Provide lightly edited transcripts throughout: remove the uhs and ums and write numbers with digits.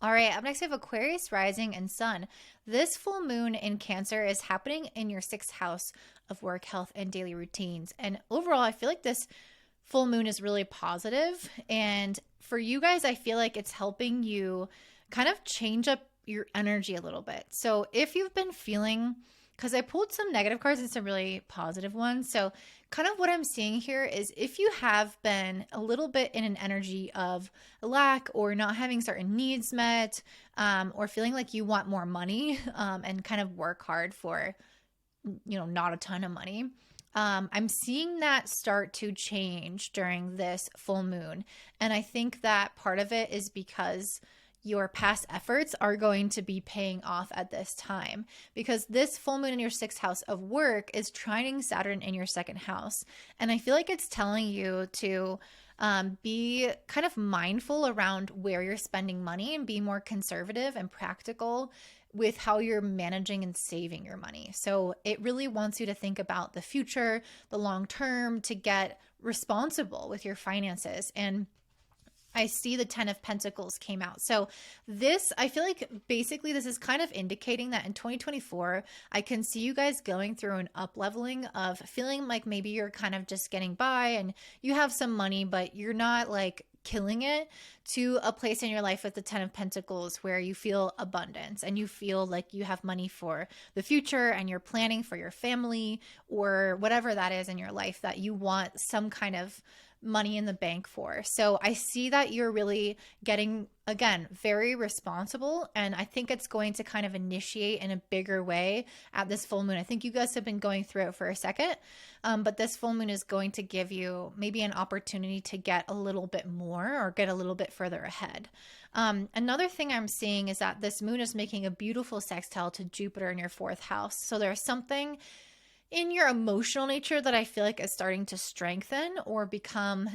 All right, up next we have Aquarius rising and sun. This full moon in Cancer is happening in your sixth house of work, health, and daily routines. And overall, I feel like this full moon is really positive. And for you guys, I feel like it's helping you kind of change up your energy a little bit. So if you've been feeling, because I pulled some negative cards and some really positive ones. So, kind of what I'm seeing here is if you have been a little bit in an energy of lack or not having certain needs met, or feeling like you want more money, and kind of work hard for, not a ton of money. I'm seeing that start to change during this full moon. And I think that part of it is because your past efforts are going to be paying off at this time, because this full moon in your sixth house of work is trining Saturn in your second house. And I feel like it's telling you to be kind of mindful around where you're spending money and be more conservative and practical with how you're managing and saving your money. So it really wants you to think about the future, the long term, to get responsible with your finances. And I see the 10 of Pentacles came out. So this, I feel like basically this is kind of indicating that in 2024, I can see you guys going through an up leveling of feeling like maybe you're kind of just getting by and you have some money, but you're not like killing it, to a place in your life with the 10 of Pentacles where you feel abundance and you feel like you have money for the future and you're planning for your family or whatever that is in your life that you want some kind of money in the bank for. So I see that you're really getting, again, very responsible. And I think it's going to kind of initiate in a bigger way at this full moon. I think you guys have been going through it for a second, but this full moon is going to give you maybe an opportunity to get a little bit more or get a little bit further ahead. Another thing I'm seeing is that this moon is making a beautiful sextile to Jupiter in your fourth house. So there's something in your emotional nature that I feel like is starting to strengthen or become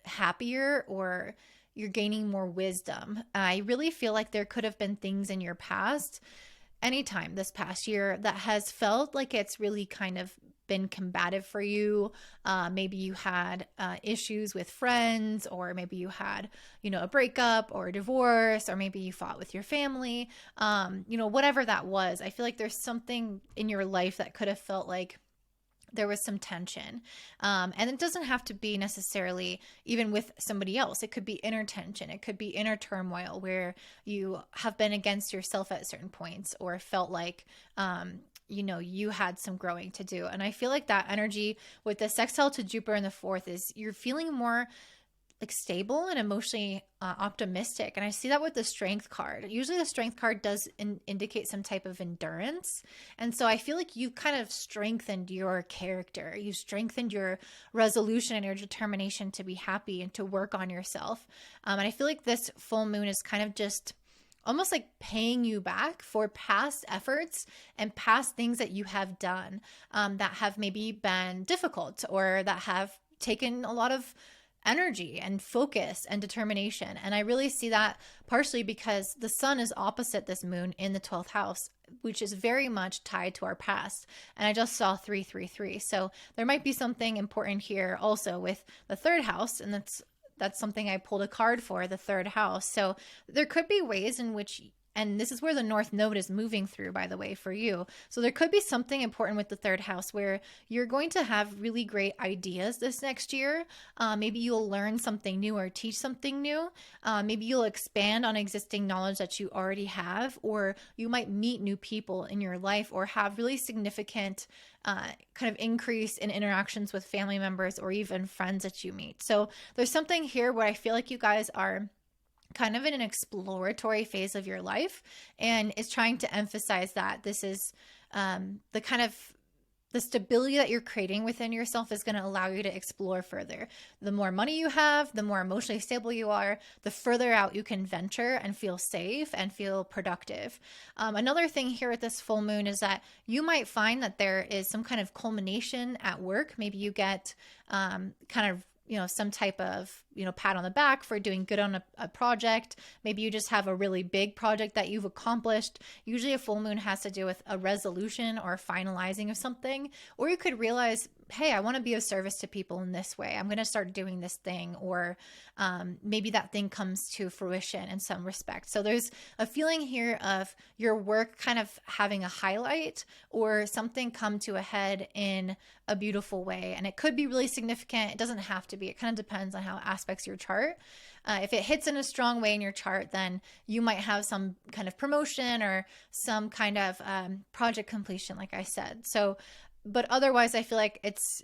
happier, or you're gaining more wisdom. I really feel like there could have been things in your past, anytime this past year, that has felt like it's really kind of been combative for you. Maybe you had issues with friends, or maybe you had, a breakup or a divorce, or maybe you fought with your family. Whatever that was, I feel like there's something in your life that could have felt like there was some tension. And it doesn't have to be necessarily even with somebody else. It could be inner tension. It could be inner turmoil where you have been against yourself at certain points, or felt like, you had some growing to do. And I feel like that energy with the sextile to Jupiter in the fourth is you're feeling more like stable and emotionally optimistic. And I see that with the strength card. Usually the strength card does indicate some type of endurance. And so I feel like you kind of strengthened your character. You strengthened your resolution and your determination to be happy and to work on yourself. And I feel like this full moon is kind of just almost like paying you back for past efforts and past things that you have done, that have maybe been difficult or that have taken a lot of energy and focus and determination. And I really see that partially because the sun is opposite this moon in the 12th house, which is very much tied to our past. And I just saw 333. So there might be something important here also with the third house. And that's something I pulled a card for, the third house. So there could be ways in which, and this is where the North Node is moving through, by the way, for you. So there could be something important with the third house where you're going to have really great ideas this next year. Maybe you'll learn something new or teach something new. Maybe you'll expand on existing knowledge that you already have, or you might meet new people in your life or have really significant kind of increase in interactions with family members or even friends that you meet. So there's something here where I feel like you guys are kind of in an exploratory phase of your life, and is trying to emphasize that this is the kind of the stability that you're creating within yourself is going to allow you to explore further. The more money you have, the more emotionally stable you are, the further out you can venture and feel safe and feel productive. Another thing here at this full moon is that you might find that there is some kind of culmination at work. Maybe you get kind of some type of pat on the back for doing good on a project. Maybe you just have a really big project that you've accomplished. Usually a full moon has to do with a resolution or a finalizing of something. Or you could realize, hey, I want to be of service to people in this way. I'm going to start doing this thing. Or maybe that thing comes to fruition in some respect. So there's a feeling here of your work kind of having a highlight or something come to a head in a beautiful way. And it could be really significant. It doesn't have to be. It kind of depends on how it aspects your chart. If it hits in a strong way in your chart, then you might have some kind of promotion or some kind of project completion, like I said. So, but otherwise, I feel like it's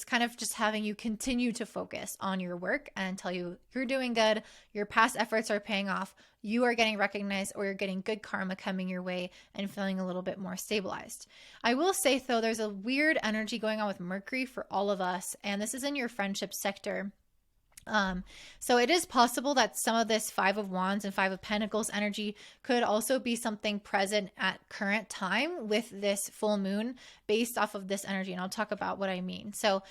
kind of just having you continue to focus on your work and tell you you're doing good, your past efforts are paying off, you are getting recognized, or you're getting good karma coming your way and feeling a little bit more stabilized. I will say, though, there's a weird energy going on with Mercury for all of us, and this is in your friendship sector. So it is possible that some of this Five of Wands and Five of Pentacles energy could also be something present at current time with this full moon based off of this energy. And I'll talk about what I mean. So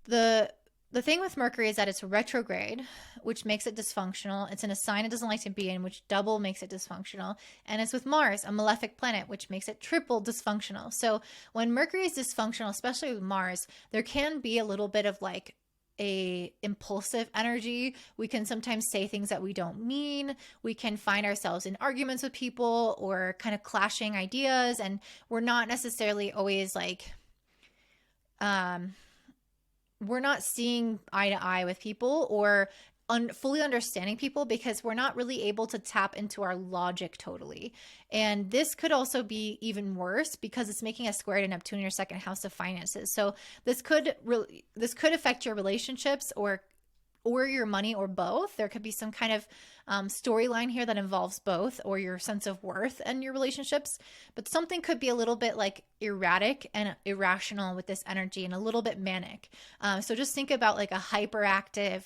the thing with Mercury is that it's retrograde, which makes it dysfunctional. It's in a sign it doesn't like to be in, which double makes it dysfunctional. And it's with Mars, a malefic planet, which makes it triple dysfunctional. So when Mercury is dysfunctional, especially with Mars, there can be a little bit of like a impulsive energy. We can sometimes say things that we don't mean. We can find ourselves in arguments with people or kind of clashing ideas, and we're not necessarily always like we're not seeing eye to eye with people or fully understanding people because we're not really able to tap into our logic totally. And this could also be even worse because it's making a square to Neptune in your second house of finances. So this could affect your relationships or your money or both. There could be some kind of storyline here that involves both, or your sense of worth and your relationships. But something could be a little bit like erratic and irrational with this energy and a little bit manic. So just think about like a hyperactive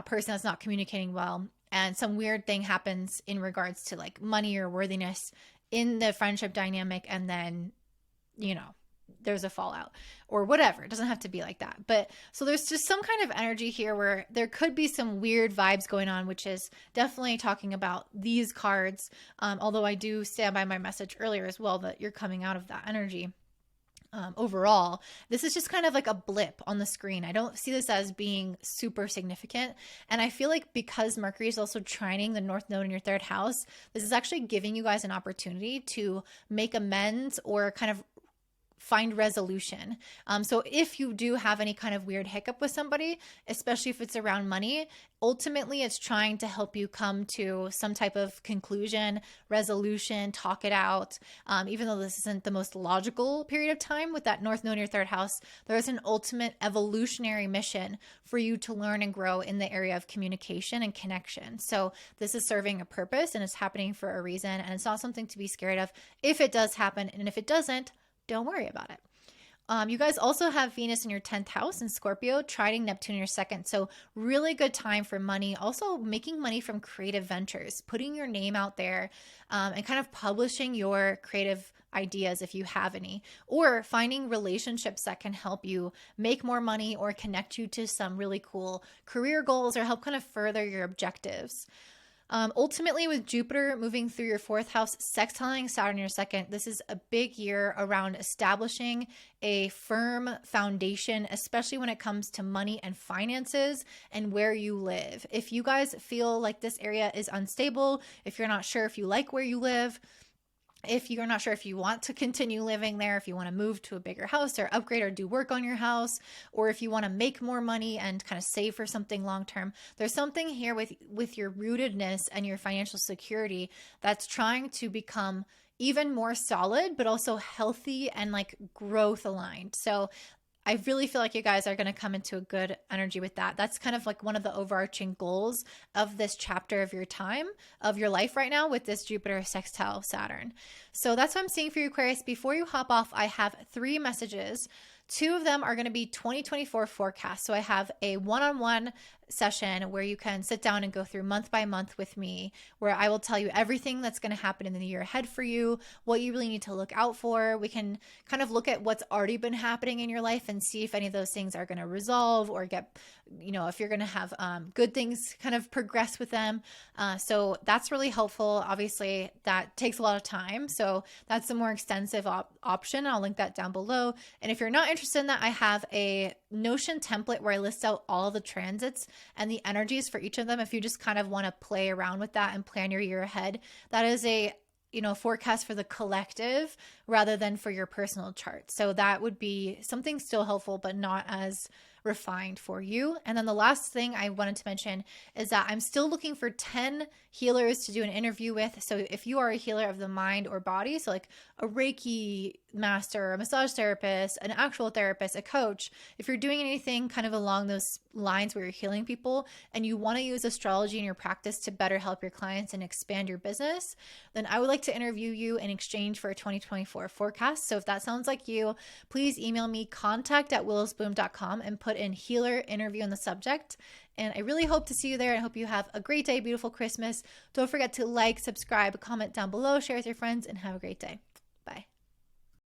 person that's not communicating well, and some weird thing happens in regards to like money or worthiness in the friendship dynamic, and then there's a fallout or whatever. It doesn't have to be like that, but so there's just some kind of energy here where there could be some weird vibes going on, which is definitely talking about these cards, although I do stand by my message earlier as well that you're coming out of that energy. Overall, this is just kind of like a blip on the screen. I don't see this as being super significant. And I feel like because Mercury is also trining the North Node in your third house, this is actually giving you guys an opportunity to make amends or kind of find resolution. So if you do have any kind of weird hiccup with somebody, especially if it's around money, ultimately it's trying to help you come to some type of conclusion, resolution, talk it out. Even though this isn't the most logical period of time with that North Node in your third house, there is an ultimate evolutionary mission for you to learn and grow in the area of communication and connection. So this is serving a purpose and it's happening for a reason, and it's not something to be scared of if it does happen. And if it doesn't, don't worry about it. You guys also have Venus in your 10th house in Scorpio, trining Neptune in your second. So really good time for money. Also making money from creative ventures, putting your name out there and kind of publishing your creative ideas if you have any, or finding relationships that can help you make more money or connect you to some really cool career goals or help kind of further your objectives. Ultimately, with Jupiter moving through your fourth house, sextiling Saturn in your second, this is a big year around establishing a firm foundation, especially when it comes to money and finances and where you live. If you guys feel like this area is unstable, if you're not sure if you like where you live, if you're not sure if you want to continue living there, if you want to move to a bigger house or upgrade or do work on your house, or if you want to make more money and kind of save for something long term, there's something here with your rootedness and your financial security that's trying to become even more solid, but also healthy and like growth aligned. So I really feel like you guys are going to come into a good energy with that. That's kind of like one of the overarching goals of this chapter of your time, of your life right now with this Jupiter sextile Saturn. So that's what I'm seeing for you, Aquarius. Before you hop off, I have 3 messages. 2 of them are going to be 2024 forecasts. So I have a one-on-one session where you can sit down and go through month by month with me, where I will tell you everything that's going to happen in the year ahead for you, what you really need to look out for. We can kind of look at what's already been happening in your life and see if any of those things are going to resolve or get, if you're going to have good things kind of progress with them. So that's really helpful. Obviously, that takes a lot of time. So that's a more extensive option. I'll link that down below. And if you're not interested in that, I have a Notion template where I list out all the transits and the energies for each of them. If you just kind of want to play around with that and plan your year ahead, that is a forecast for the collective rather than for your personal chart. So that would be something still helpful, but not as refined for you. And then the last thing I wanted to mention is that I'm still looking for 10 healers to do an interview with. So if you are a healer of the mind or body, so like a Reiki master, a massage therapist, an actual therapist, a coach, if you're doing anything kind of along those lines where you're healing people and you want to use astrology in your practice to better help your clients and expand your business, then I would like to interview you in exchange for a 2024 forecast. So if that sounds like you, please email me contact@willisbloom.com and put in healer interview in the subject. And I really hope to see you there. I hope you have a great day, beautiful Christmas. Don't forget to like, subscribe, comment down below, share with your friends, and have a great day.